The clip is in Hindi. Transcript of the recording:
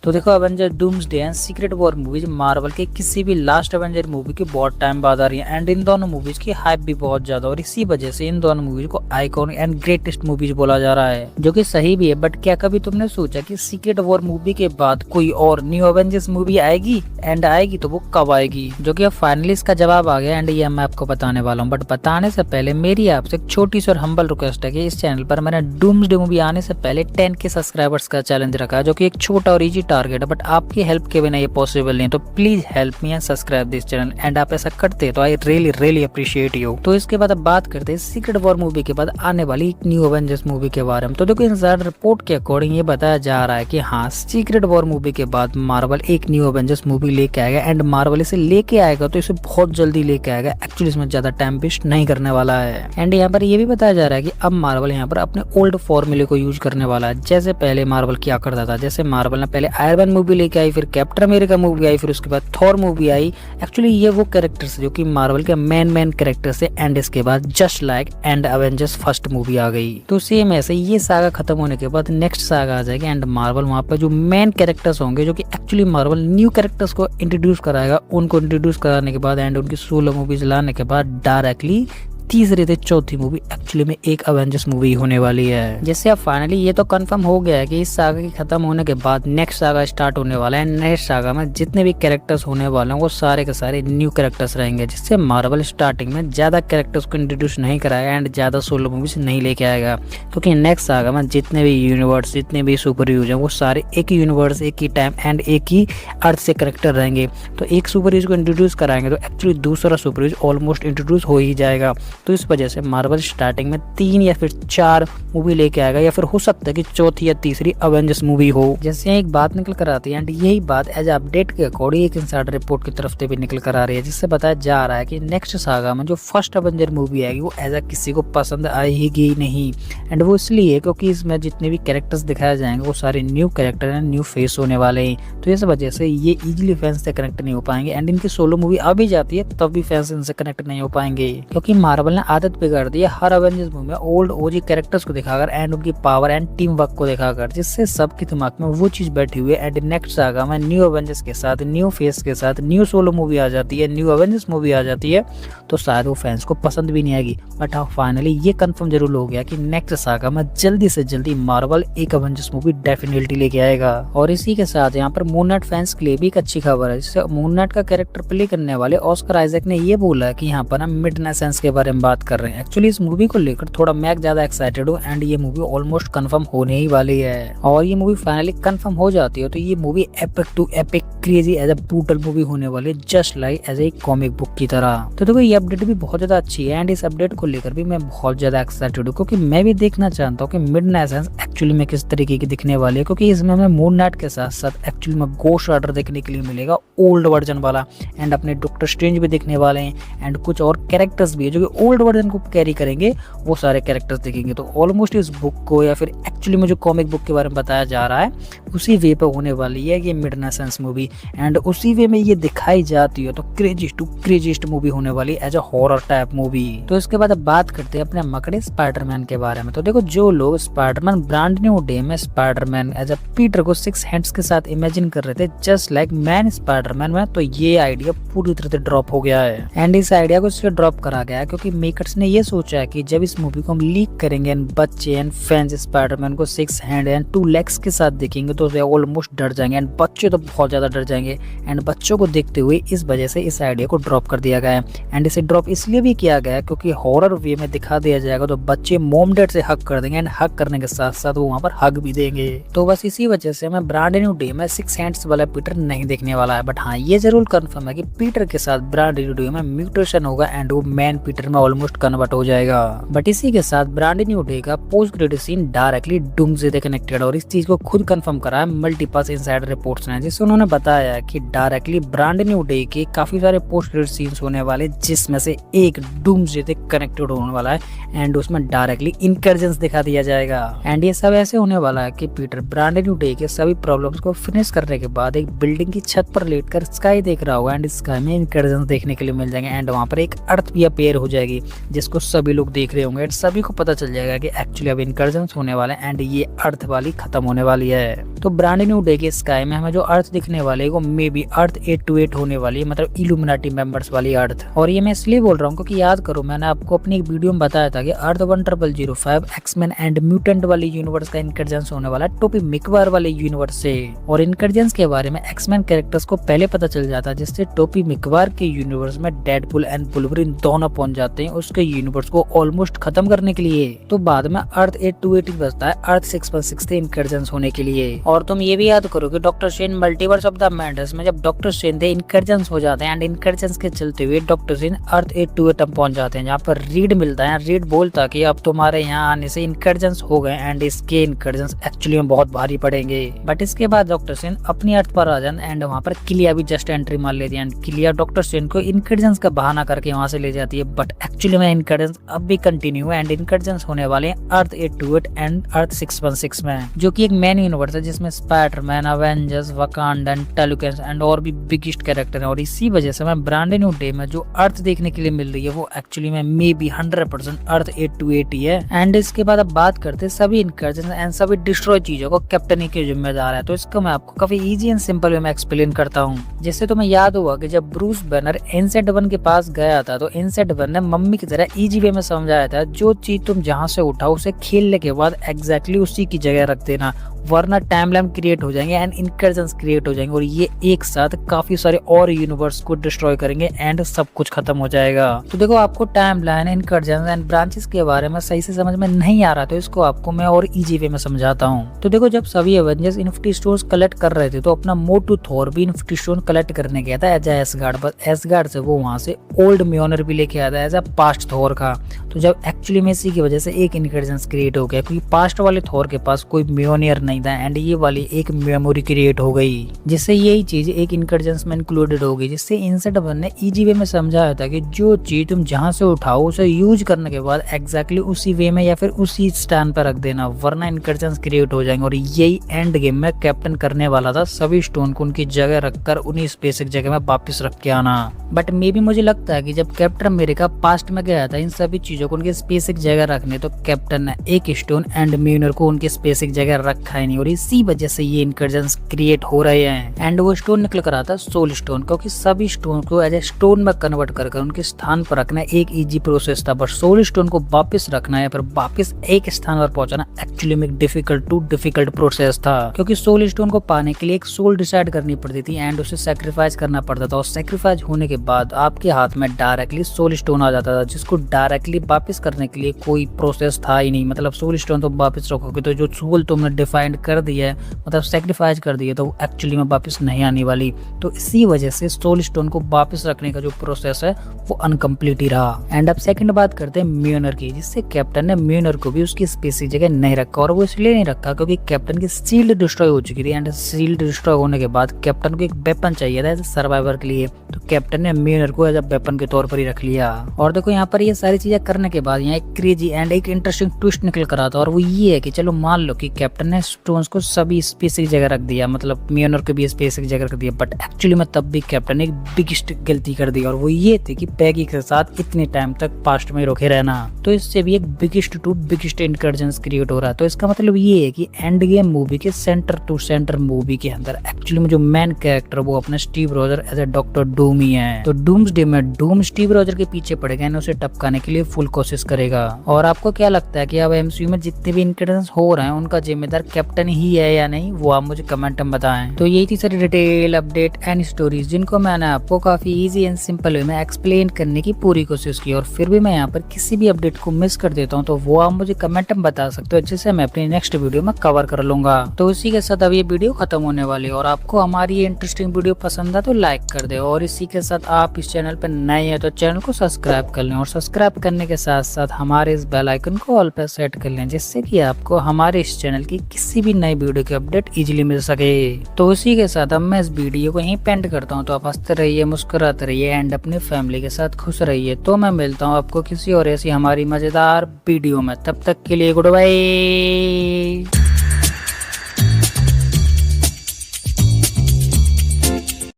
तो देखो, Avenger doomsday and secret war movies Marvel के किसी भी लास्ट एवेंजर मूवी के बहुत टाइम बाद आ रही है एंड इन दोनों मूवीज की हाइप भी बहुत ज्यादा, और इसी वजह से इन दोनों मूवीज को आइकॉनिक एंड ग्रेटेस्ट मूवीज बोला जा रहा है, जो कि सही भी है। बट क्या कभी तुमने सोचा कि सीक्रेट वॉर मूवी के बाद कोई और न्यू एवेंजर्स मूवी आएगी, एंड आएगी तो वो कब आएगी? जो कि अब फाइनली इसका जवाब आ गया एंड ये मैं आपको बताने वाला हूँ। बट बताने से पहले मेरी आपसे एक छोटी सी और हम्बल रिक्वेस्ट है कि इस चैनल पर मैंने डूम्सडे मूवी आने से पहले 10K सब्सक्राइबर्स का चैलेंज रखा है, जो कि एक छोटा और इजी टारगेट है, बट आपकी हेल्प के बिना ये पॉसिबल नहीं है। तो please help me and subscribe this channel, and आप ऐसा करते तो आई रियली अप्रिशिएट यू। तो इसके बाद अब बात करते हैं सीक्रेट वॉर मूवी के बाद आने वाली एक न्यू एवेंजर्स मूवी के बारे में। तो देखो, इनसाइडर रिपोर्ट के अकॉर्डिंग ये बताया जा रहा है कि हाँ, सीक्रेट वॉर मूवी के बाद मार्वल एक न्यू एवेंजर्स मूवी लेके आएगा, एंड मार्वल इसे लेके आएगा तो इसे बहुत जल्दी लेके आएगा। एक्चुअली इसमें ज्यादा टाइम वेस्ट नहीं करने वाला है। एंड यहाँ पर ये भी बताया जा रहा है कि अब मार्वल यहाँ पर अपने ओल्ड फॉर्मूले को यूज करने वाला है। जैसे पहले मार्वल क्या करता था, जैसे मार्वल ने पहले आयरन मैन मूवी लेके आई, फिर कैप्टन अमेरिका मूवी आई, फिर उसके बाद थॉर मूवी आई। एक्चुअली ये वो कैरेक्टर्स जो कि मार्वल के मेन कैरेक्टर्स है, एंड इसके बाद just like and Avengers first movie आ गई। तो सेम ऐसे ये सागा खत्म होने के बाद नेक्स्ट सागा आ जाएगी, एंड मार्वल वहाँ पर जो मेन कैरेक्टर्स होंगे, जो कि एक्चुअली मार्वल न्यू कैरेक्टर्स को इंट्रोड्यूस कराएगा, उनको इंट्रोड्यूस कराने के बाद एंड उनकी 16 मूवीज लाने के बाद डायरेक्टली तीसरी से चौथी मूवी एक्चुअली में एक एवेंजर्स मूवी होने वाली है। जैसे अब फाइनली ये तो कंफर्म हो गया है कि इस सागा के खत्म होने के बाद नेक्स्ट सागा स्टार्ट होने वाला है। नेक्स्ट सागा में जितने भी कैरेक्टर्स होने वाले हैं वो सारे के सारे न्यू कैरेक्टर्स रहेंगे, जिससे मार्वल स्टार्टिंग में ज्यादा कैरेक्टर्स को इंट्रोड्यूस नहीं कराएगा एंड ज्यादा सोलो मूवीज नहीं लेके आएगा, क्योंकि नेक्स्ट सागा में जितने भी यूनिवर्स, जितने भी सुपर ह्यूज हैं, वो सारे एक ही यूनिवर्स, एक ही टाइम एंड एक ही अर्थ से कैरेक्टर रहेंगे। तो एक सुपर ह्यूज को इंट्रोड्यूस कराएंगे तो एक्चुअली दूसरा सुपर ह्यूज ऑलमोस्ट इंट्रोड्यूस हो ही जाएगा। तो इस वजह से मार्वल स्टार्टिंग में 3 या फिर 4 मूवी लेके आएगा, या फिर हो सकता है कि चौथी या तीसरी एवेंजर्स मूवी हो। जैसे एक बात निकल कर आती है, एंड यही बात एज अपडेट के अकॉर्डिंग एक इनसाइडर रिपोर्ट की तरफ से भी निकल कर आ रही है, जिससे बताया जा रहा है कि नेक्स्ट सागा में जो फर्स्ट एवेंजर मूवी आएगी वो एज किसी को पसंद आएगी नहीं। एंड वो इसलिए क्योंकि इसमें जितने भी कैरेक्टर्स दिखाए जाएंगे वो सारे new character and new face होने वाले हैं। तो इस वजह से ये इजीली फैंस से कनेक्ट नहीं हो पाएंगे, एंड इनकी सोलो मूवी आ भी जाती है तब भी फैंस इनसे कनेक्ट नहीं हो पाएंगे, क्योंकि मार्वल ने आदत बिगाड़ दी है हर एवेंजर्स मूवी में ओल्ड ओजी कैरेक्टर्स को दिखाकर एंड उनकी पावर एंड टीम वर्क को दिखाकर, जिससे सबके दिमाग में वो चीज बैठी हुई है। एंड नेक्स्ट सागा में न्यू एवेंजर्स के साथ, न्यू फेस के साथ न्यू सोलो मूवी आ जाती है, न्यू एवेंजर्स मूवी आ जाती है, तो शायद वो फैंस को पसंद भी नहीं आएगी। बट हाँ, फाइनली ये कंफर्म जरूर हो गया कि नेक्स्ट सागा में जल्दी से जल्दी मार्वल एक एवेंजर्स मूवी डेफिनेटली लेके आएगा। और इसी के साथ यहाँ पर मून नाइट फैंस के लिए भी एक अच्छी खबर है, जिससे मून नाइट का कैरेक्टर प्ले करने वाले ऑस्कर आइजैक ने ये बोला कि यहाँ पर हम मिडनाइट सन्स के बारे में बात कर रहे हैं। एक्चुअली इस मूवी को लेकर थोड़ा मैं ज्यादा एक्साइटेड हूँ, एंड ये मूवी ऑलमोस्ट कंफर्म होने ही वाली है। और ये मूवी फाइनली कंफर्म हो जाती है तो ये movie epic to epic crazy as a brutal movie होने वाली है, just like as a comic book की तरह। तो देखो, ये अपडेट भी बहुत ज्यादा अच्छी है, एंड इस अपडेट को लेकर भी मैं बहुत ज्यादा एक्साइटेड हूँ, क्योंकि मैं भी देखना चाहता हूँ कि मिडनाइट सन्स एक्चुअली में किस तरीके की दिखने वाली है, क्योंकि इसमें हमें मून नाइट के साथ साथ एक्चुअली में गोस्ट राइडर देखने के लिए मिलेगा, ओल्ड वर्जन वाला, एंड अपने डॉक्टर स्ट्रेंज भी दिखने वाले हैं, एंड कुछ और कैरेक्टर्स भी है जो कि ओल्ड वर्जन को कैरी करेंगे, वो सारे कैरेक्टर्स दिखेंगे। तो ऑलमोस्ट इस बुक को या फिर एक्चुअली में जो कॉमिक बुक के बारे में बताया जा रहा है उसी वे पे होने वाली है ये मिडनाइट सन्स मूवी, एंड उसी वे में ये दिखाई जाती है तो क्रेजीस्ट मूवी होने वाली as a horror type movie. तो इसके बाद अब बात करते हैं अपने मकड़े स्पाइडरमैन के बारे में। तो देखो, जो लोग स्पाइडरमैन ब्रांड न्यू डे में स्पाइडरमैन एज अ पीटर को 6 हैंड्स के साथ इमेजिन कर रहे थे जस्ट लाइक मैन स्पाइडरमैन में, तो ये आइडिया पूरी तरह से ड्रॉप हो गया है। एंड इस आइडिया को इसलिए ड्रॉप करा गया क्योंकि मेकर्स ने ये सोचा है कि जब इस मूवी को हम लीक करेंगे एंड बच्चे एंड फैंस स्पाइडरमैन को 6 हैंड एंड 2 लेग्स के साथ देखेंगे तो वे ऑलमोस्ट डर जाएंगे, एंड बच्चे तो बहुत ज्यादा डर जाएंगे। एंड बच्चों को देखते हुए इस वजह से इस आइडिया को ड्रॉप कर दिया गया है, एंड इसे ड्रॉप इसलिए भी किया गया क्योंकि हॉरर वे में दिखा दिया जाएगा तो बच्चे मॉम डैड से हग कर देंगे, एंड हग करने के साथ साथ वो वहाँ पर हग भी देंगे। तो बस इसी वजह से हमें ब्रांड न्यू डे में 6 हैंड्स वाला पीटर नहीं देखने वाला है। बट हाँ, ये जरूर कंफर्म है कि पीटर के साथ ब्रांड न्यू डे में म्यूटेशन होगा एंड वो मैन पीटर में ऑलमोस्ट कन्वर्ट हो जाएगा। बट इसी के साथ ब्रांड न्यू डे का post credit scene directly doomsday से कनेक्टेड, और इस चीज को खुद कंफर्म करा है मल्टीपल इनसाइडर रिपोर्ट्स ने, जिससे उन्होंने बताया कि डायरेक्टली ब्रांड न्यू डे के काफी सारे पोस्ट क्रेडिट सीन्स होने वाले, जिसमें से एक डूम्सडे से कनेक्टेड होने वाला है, एंड उसमें डायरेक्टली इनकर्जन्स दिखा दिया जाएगा। एंड ये सब ऐसे होने वाला है कि पीटर ब्रांड न्यू डे के सभी प्रॉब्लम्स को फिनिश करने के बाद एक बिल्डिंग की छत पर लेटकर स्काई देख रहा होगा, एंड स्काई में इनकर्जन्स देखने के लिए मिल जाएंगे, एंड वहां पर एक अर्थ भी अपीयर हो जाएगी जिसको सभी लोग देख रहे होंगे, एंड सभी को पता चल जाएगा कि एक्चुअली अब इनकर्जन्स होने वाले हैं एंड ये अर्थ वाली खत्म होने वाली है। तो ब्रांड न्यू डे के स्काई में हमें जो अर्थ दिखने वाले है वो मे बी अर्थ 828 होने वाली है, मतलब इल्यूमिनाटी मेंबर्स वाली अर्थ। और ये मैं इसलिए बोल रहा हूँ क्योंकि याद करो मैंने आपको अपनी एक वीडियो में बताया था कि अर्थ 1005 एक्समैन एंड म्यूटेंट वाली यूनिवर्स का इनकर्जेंस होने वाला है टोपी मिकवार वाले यूनिवर्स से। और इनकर्जेंस के बारे में एक्समैन कैरेक्टर्स को पहले पता चल जाता है, जिससे टोपी मिकवार के यूनिवर्स में डेडपुल एंड वुल्वरिन दोनों पहुंच जाते हैं उसके यूनिवर्स को ऑलमोस्ट खत्म करने के लिए। तो बाद में अर्थ 828 बचता है अर्थ 616 के इनकर्जेंस होने के लिए। और तुम ये भी याद करो कि doctor strange multiverse of the madness में जब डॉक्टर स्ट्रेंज थे इनकर्जेंस हो जाते हैं एंड इनकर्जेंस के चलते हुए डॉक्टर स्ट्रेंज अर्थ 828 तक पहुंच जाते हैं, जहाँ पर रीड मिलता है। रीड बोलता कि अब तुम्हारे यहाँ आने से इनकर्जेंस हो गए एंड इसके इनकर्जेंस एक्चुअली में बहुत भारी पड़ेंगे। बट इसके बाद डॉक्टर स्ट्रेंज अपनी अर्थ पर आ जाते एंड वहाँ पर किलिया भी जस्ट एंट्री मार लेती है एंड किलिया डॉक्टर स्ट्रेंज को इनकर्जेंस का बहाना करके वहाँ से ले जाती है। बट एक्चुअली में इनकर्जेंस अब भी कंटिन्यू है एंड इनकर्जेंस होने वाले हैं अर्थ 828 एंड अर्थ 616 में, जो कि एक मेन यूनिवर्स है जिसमें स्पाइडरमैन, अवेंजर्स, वकांडन, टेलुकेंस एंड और भी बिगेस्ट कैरेक्टर है। और इसी वजह से मैं ब्रांड न्यू डे में जो अर्थ देखने के लिए मिल रही है वो एक्चुअली में मे बी 100% अर्थ 828 ही है। एंड इसके बाद अब बात करते हैं सभी इनकर्जेंस एंड सभी डिस्ट्रॉय चीजों को कैप्टन ही के जिम्मेदार है। तो इसको मैं आपको काफी इजी एंड सिंपल वे में एक्सप्लेन करता हूँ। जिससे तुम्हें याद हुआ कि जब ब्रूस बैनर एनसेट वन के पास गया था तो एनसेट वन ने मम्मी की तरह इजी वे में समझाया था, जो चीज तुम जहाँ से उठाओ उसे खेलने के बाद एग्जैक्टली उसी की जगह रख देना, वरना टाइमलाइन क्रिएट हो जाएंगे एंड इनकर्जेंस क्रिएट हो जाएंगे और ये एक साथ काफी सारे और यूनिवर्स को डिस्ट्रॉय करेंगे एंड सब कुछ खत्म हो जाएगा। तो देखो आपको टाइमलाइन, इनकर्जेंस एंड ब्रांचेस के बारे में सही से समझ में नहीं आ रहा तो इसको आपको मैं और इजी वे में समझाता हूँ। तो देखो जब सभी एवेंजर्स इन्फिनिटी स्टोन्स कलेक्ट कर रहे थे तो अपना मोटू थॉर भी इन्फिनिटी स्टोन कलेक्ट करने गया था एज एसगार्ड, बस एसगार्ड से वो वहाँ से ओल्ड म्योनर भी लेके आया था एज अ पास्ट थॉर का। तो जब एक्चुअली में इसी की वजह से एक इनकर्जेंस क्रिएट हो गया क्योंकि पास्ट वाले थॉर के पास कोई म्योनियर नहीं था एंड ये वाली एक मेमोरी क्रिएट हो गई, जिससे यही चीज एक इनकर्जेंस में इंक्लूडेड हो गई। जिससे इनसेट वन ने इजी वे में समझाया था कि जो चीज तुम जहां से उठाओ उसे यूज करने के बाद एग्जैक्टली उसी वे में या फिर उसी स्टैंड पर रख देना, वरना इनकर्जेंस क्रिएट हो जाएंगे। और यही एंड गेम में कैप्टन करने वाला था, सभी स्टोन को उनकी जगह रखकर उन्हीं स्पेसिफिक जगह में वापस रख के आना। बट मे भी मुझे लगता है कि जब कैप्टन अमेरिका पास्ट में गया था इन सभी चीजों को उनकी स्पेसिफिक जगह रखने, तो कैप्टन ने एक स्टोन एंड म्योनर को उनकी स्पेसिफिक जगह रखा ही नहीं और इसी वजह से ये इनकर्जेंस क्रिएट हो रहे हैं। एंड वो स्टोन निकल कर आता सोल स्टोन, क्योंकि सभी स्टोन को एज ए स्टोन में कन्वर्ट कर उनके स्थान पर रखना एक इजी प्रोसेस था, बट सोल स्टोन को वापस रखना है पर वापस एक स्थान पर पहुंचाना एक्चुअली में डिफिकल्ट प्रोसेस था, क्योंकि सोल स्टोन को पाने के लिए एक सोल डिसाइड करनी पड़ती थी एंड उसे सेक्रीफाइस करना पड़ता था। और सेक्रीफाइस होने के बाद आपके हाथ में डायरेक्टली सोल स्टोन आ जाता था, जिसको डायरेक्टली वापस करने के लिए कोई प्रोसेस था ही नहीं। मतलब सोल स्टोन तो वापस रखोगे तो जो सोल तुमने डिफाइंड कर दिया है, मतलब सेक्रीफाइस कर दिया, तो एक्चुअली में वापस नहीं आने वाली। तो इसी वजह से सोल स्टोन को वापस रखने का जो प्रोसेस है वो अनकम्प्लीट ही रहा। एंड अब सेकंड बात करते हैं म्योनर की, जिससे कैप्टन ने म्योनर को भी उसकी स्पेसिफिक जगह नहीं रखा। और वो इसलिए नहीं रखा क्योंकि कैप्टन की शील्ड डिस्ट्रॉय हो चुकी थी एंड शील्ड डिस्ट्रॉय होने के बाद कैप्टन को एक वेपन चाहिए था सर्वाइवर के लिए, तो कैप्टन ने म्योनर को एज अ वेपन के तौर पर ही रख लिया। और देखो यहाँ पर ये सारी चीजें करने के बाद यहाँ एक क्रेजी एंड एक इंटरेस्टिंग ट्विस्ट निकल कर आता, और वो ये है कि चलो मान लो कि कैप्टन ने स्टोन्स को सभी स्पेसिफिक जगह रख दिया, मतलब म्योनर को भी स्पेसिफिक जगह रख दिया, बट एक्चुअली में तब भी कैप्टन ने एक बिगेस्ट गलती कर दी, और वो ये थी कि पैगी के साथ इतने टाइम तक पास्ट में रोके रहना। तो इससे भी एक बिगेस्ट इनकर्जेंस क्रिएट हो रहा है। तो इसका मतलब ये है कि एंड गेम मूवी के सेंटर टू सेंटर मूवी के अंदर एक्चुअली में जो मेन कैरेक्टर वो अपने Steve Roger as a doctor Doom ही है। तो डूम्सडे में डूम स्टीव रॉजर के पीछे पड़ेगा और उसे टपकाने के लिए फुल कोशिश करेगा। और आपको क्या लगता है कि अब एमसीयू में जितने भी इनकर्जेंस हो रहे हैं उनका जिम्मेदार कैप्टन ही है या नहीं, वो आप मुझे कमेंट में बताएं। तो यही थी सारी डिटेल अपडेट एंड स्टोरीज जिनको मैंने आपको काफी इजी एंड सिंपल वे में एक्सप्लेन करने की पूरी कोशिश की, और फिर भी मैं यहाँ पर किसी भी अपडेट को मिस कर देता हूँ तो वो आप मुझे कमेंट में बता सकते हो, जिसे मैं अपनी नेक्स्ट वीडियो में कवर कर लूंगा। तो इसी के साथ अब ये वीडियो खत्म होने वाली है, और आपको हमारी ये इंटरेस्टिंग वीडियो पसंद है तो लाइक कर दे, और इसी के साथ आप इस चैनल पर नए हैं तो चैनल को सब्सक्राइब कर लें, और सब्सक्राइब करने के साथ साथ हमारे इस बेल आइकन को ऑल पे सेट कर लें, जिससे कि आपको हमारे इस चैनल की किसी भी नई वीडियो की अपडेट इजीली मिल सके। तो इसी के साथ अब मैं इस वीडियो को यहीं पेंड करता हूँ। तो आप हंसते रहिए, मुस्कुराते रहिए एंड अपनी फैमिली के साथ खुश रहिए। तो मैं मिलता हूँ आपको किसी और ऐसी हमारी मजेदार वीडियो में, तब तक के लिए गुड बाय।